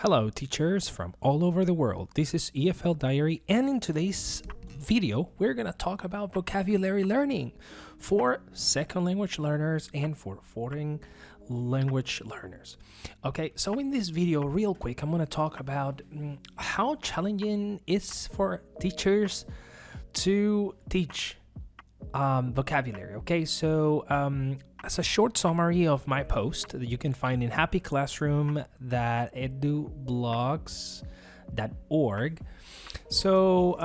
Hello, teachers from all over the world. This is EFL Diary, and in today's video, we're going to talk about vocabulary learning for second language learners and for foreign language learners. Okay, so in this video, real quick, I'm going to talk about how challenging it is for teachers to teach vocabulary. Okay, so as a short summary of my post that you can find in happyclassroom.edublogs.org. So,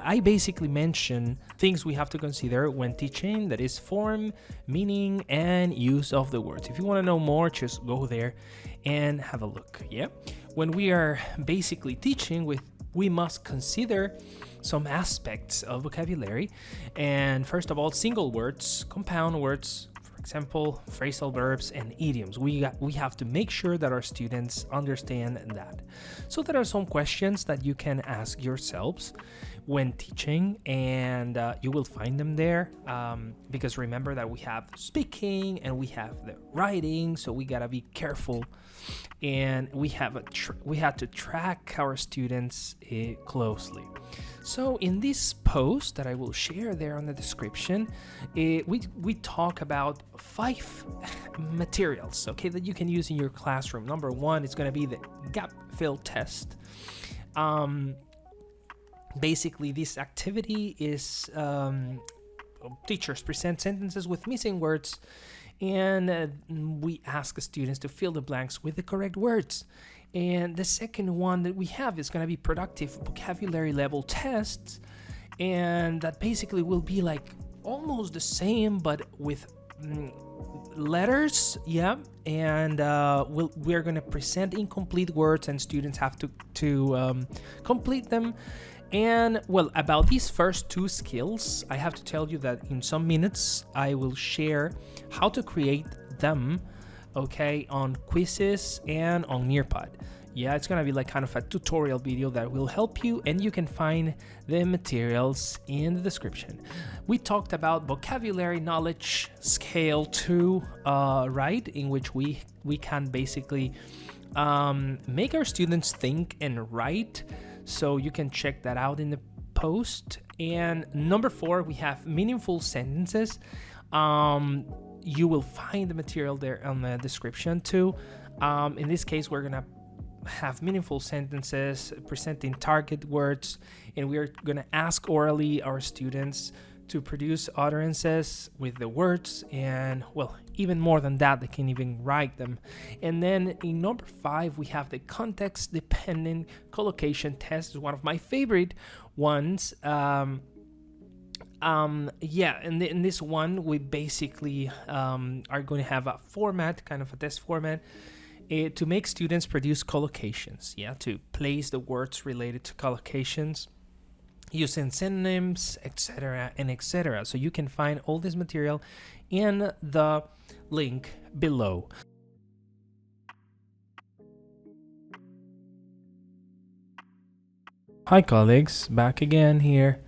I basically mention things we have to consider when teaching, that is form, meaning, and use of the words. If you want to know more, just go there and have a look. Yeah, when we are basically teaching, we must consider some aspects of vocabulary, and first of all, single words, compound words, for example, phrasal verbs and idioms. We have to make sure that our students understand that. So there are some questions that you can ask yourselves when teaching, and you will find them there, because remember that we have speaking and we have the writing, so we gotta be careful, and we have to track our students closely. So in this post that I will share there on the description, we talk about 5 materials, okay, that you can use in your classroom. Number 1 is going to be the gap fill test. Basically, this activity is teachers present sentences with missing words, and we ask the students to fill the blanks with the correct words. And the second one that we have is going to be productive vocabulary level tests, and that basically will be like almost the same but with letters. Yeah, and we're going to present incomplete words, and students have to complete them. And about these first 2 skills, I have to tell you that in some minutes I will share how to create them, okay, on quizizz and on Nearpod. Yeah, it's gonna be like kind of a tutorial video that will help you, and you can find the materials in the description. We talked about vocabulary knowledge scale 2, right, in which we can basically make our students think and write. So you can check that out in the post. And number 4, we have meaningful sentences. You will find the material there on the description too. In this case, we're gonna have meaningful sentences presenting target words, and we're gonna ask orally our students to produce utterances with the words, and even more than that, they can even write them. And then in number 5, we have the context dependent collocation test. Is one of my favorite ones. In this one, we basically are going to have a format, kind of a test format, to make students produce collocations. Yeah, to place the words related to collocations using synonyms, etc. and etc. So you can find all this material in the link below. Hi colleagues, back again here.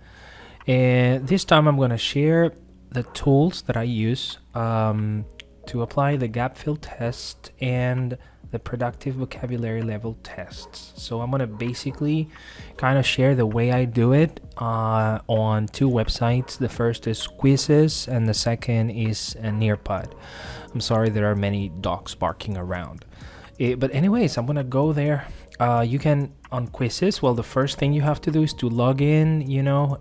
And this time I'm going to share the tools that I use to apply the gap fill test and the productive vocabulary level tests. So I'm going to basically kind of share the way I do it on 2 websites. The first is quizizz and the second is Nearpod. I'm sorry, there are many dogs barking around. But anyways, I'm going to go there. You can, on quizizz, the first thing you have to do is to log in,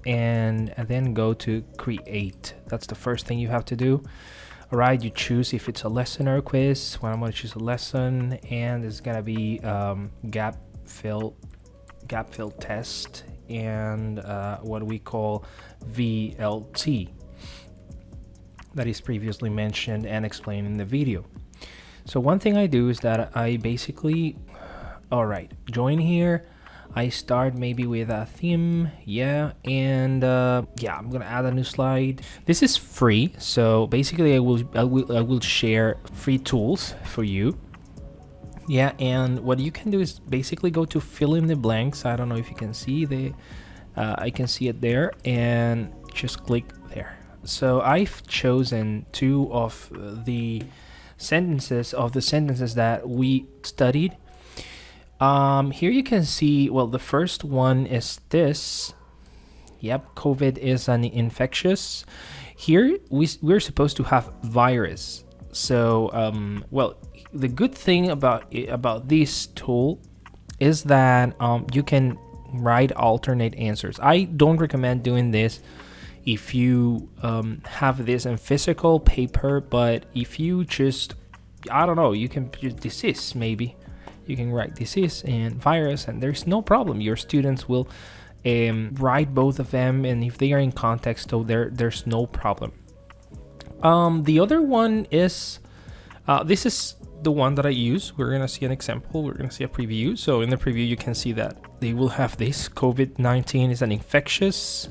and then go to create. That's the first thing you have to do. All right, you choose if it's a lesson or a quiz. I'm going to choose a lesson, and it's going to be gap fill test and what we call VLT, that is previously mentioned and explained in the video. So one thing I do is that I basically, join here. I start maybe with a theme, and I'm gonna add a new slide. This is free, so basically I will share free tools for you. Yeah, and what you can do is basically go to fill in the blanks. I don't know if you can see I can see it there, and just click there. So I've chosen 2 of the sentences that we studied Here you can see, well, the first one is this. Yep, COVID is an infectious. Here we're supposed to have virus. So, well, the good thing about this tool is that you can write alternate answers. I don't recommend doing this if you have this in physical paper, but if you just, I don't know, you can use disease maybe. You can write disease and virus, and there's no problem. Your students will write both of them, and if they are in context, so there's no problem. The other one is this is the one that I use. We're gonna see an example. We're gonna see a preview. So in the preview, you can see that they will have this COVID-19 is an infectious,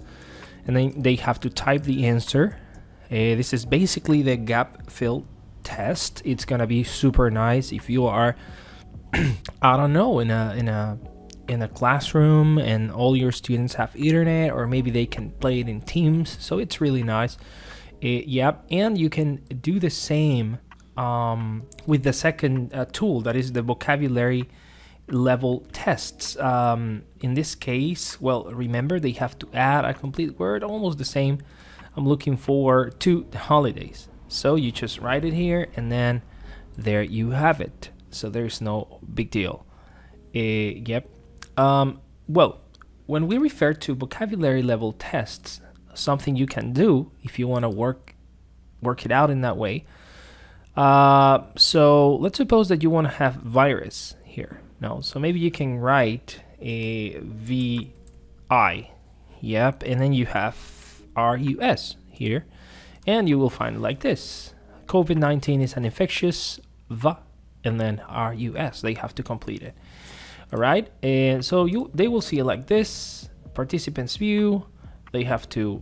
and then they have to type the answer. This is basically the gap fill test. It's gonna be super nice if you are, I don't know, in a classroom and all your students have internet, or maybe they can play it in Teams. So it's really nice. Yep, and you can do the same with the second tool, that is the vocabulary level tests. In this case, well, remember they have to add a complete word, almost the same. I'm looking forward to the holidays. So you just write it here, and then there you have it. So there's no big deal. Yep. Well, when we refer to vocabulary level tests, something you can do if you want to work it out in that way. So let's suppose that you want to have virus here. No, so maybe you can write a VI. Yep, and then you have RUS here, and you will find it like this. COVID-19 is an infectious VA, and then RUS. They have to complete it. All right, and so they will see it like this. Participants view. They have to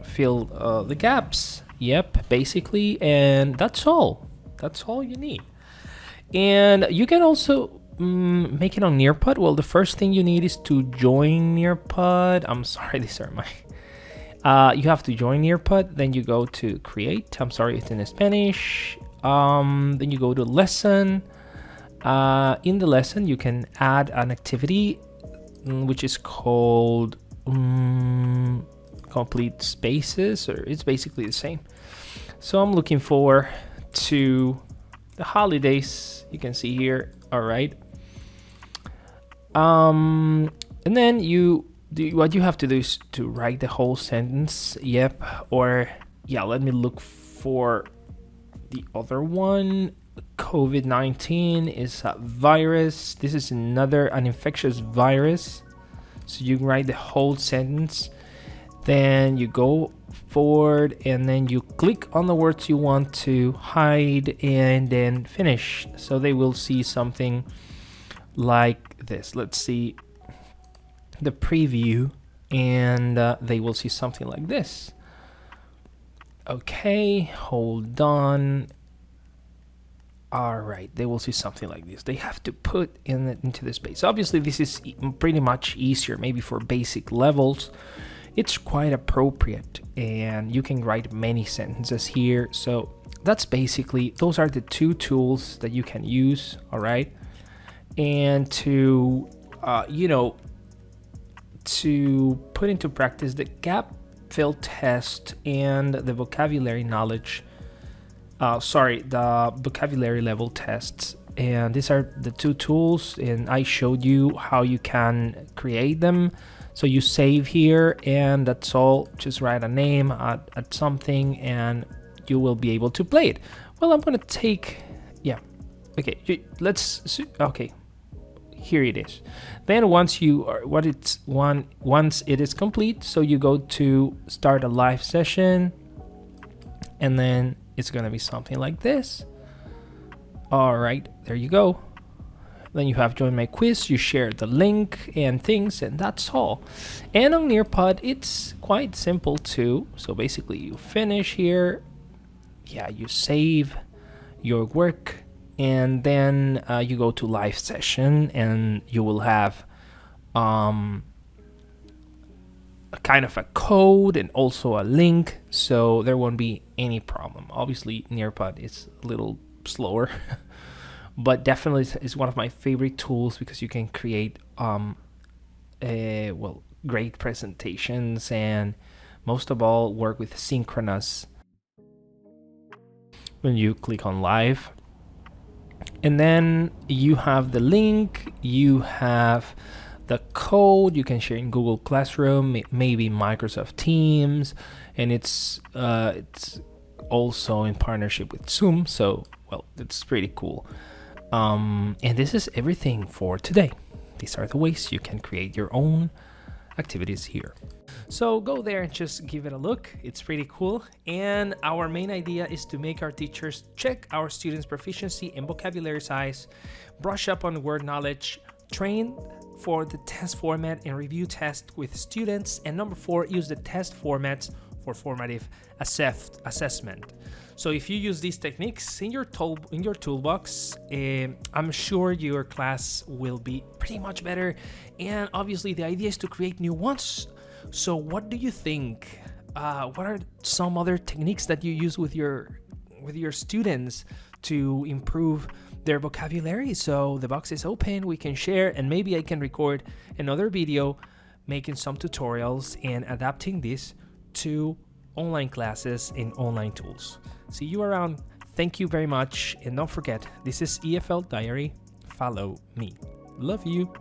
fill the gaps. Yep, basically, and that's all. That's all you need. And you can also make it on Nearpod. Well, the first thing you need is to join Nearpod. I'm sorry, these are my. You have to join Nearpod. Then you go to create. I'm sorry, it's in Spanish. Then you go to lesson. In the lesson, you can add an activity which is called complete spaces, or it's basically the same. So I'm looking forward to the holidays. You can see here. All right. And then what you have to do is to write the whole sentence. Yep. Or yeah, let me look for the other one. COVID-19 is a virus. This is an infectious virus. So you can write the whole sentence. Then you go forward, and then you click on the words you want to hide, and then finish. So they will see something like this. Let's see the preview, and they will see something like this. Okay, hold on. All right, they will see something like this. They have to put into the space. Obviously, this is pretty much easier, maybe for basic levels. It's quite appropriate, and you can write many sentences here. So that's basically, those are the two tools that you can use. All right, and to to put into practice the gap fill test and the vocabulary knowledge. The vocabulary level tests. And these are the two tools, and I showed you how you can create them. So you save here, and that's all. Just write a name at something, and you will be able to play it. Well, I'm gonna take, yeah, okay. Okay, here it is. Then once it is complete, so you go to start a live session, and then it's gonna be something like this. All right, there you go. Then you have joined my quiz, you share the link and things, and that's all. And on Nearpod, it's quite simple too. So basically you finish here, yeah, you save your work, and then you go to live session, and you will have a kind of a code and also a link, so there won't be any problem. Obviously Nearpod is a little slower but definitely is one of my favorite tools because you can create great presentations, and most of all work with synchronous when you click on live. And then you have the link, you have the code you can share in Google Classroom, maybe Microsoft Teams, and it's also in partnership with Zoom, so well, it's pretty cool. And this is everything for today. These are the ways you can create your own activities here. So go there and just give it a look. It's pretty cool. And our main idea is to make our teachers check our students' proficiency and vocabulary size, brush up on word knowledge, train for the test format and review tests with students. And number 4, use the test formats for formative assessment. So if you use these techniques in your toolbox, I'm sure your class will be pretty much better. And obviously the idea is to create new ones. So what do you think? What are some other techniques that you use with your students to improve their vocabulary? So the box is open, we can share, and maybe I can record another video making some tutorials and adapting this to online classes and online tools. See you around. Thank you very much. And don't forget, this is EFL Diary. Follow me. Love you.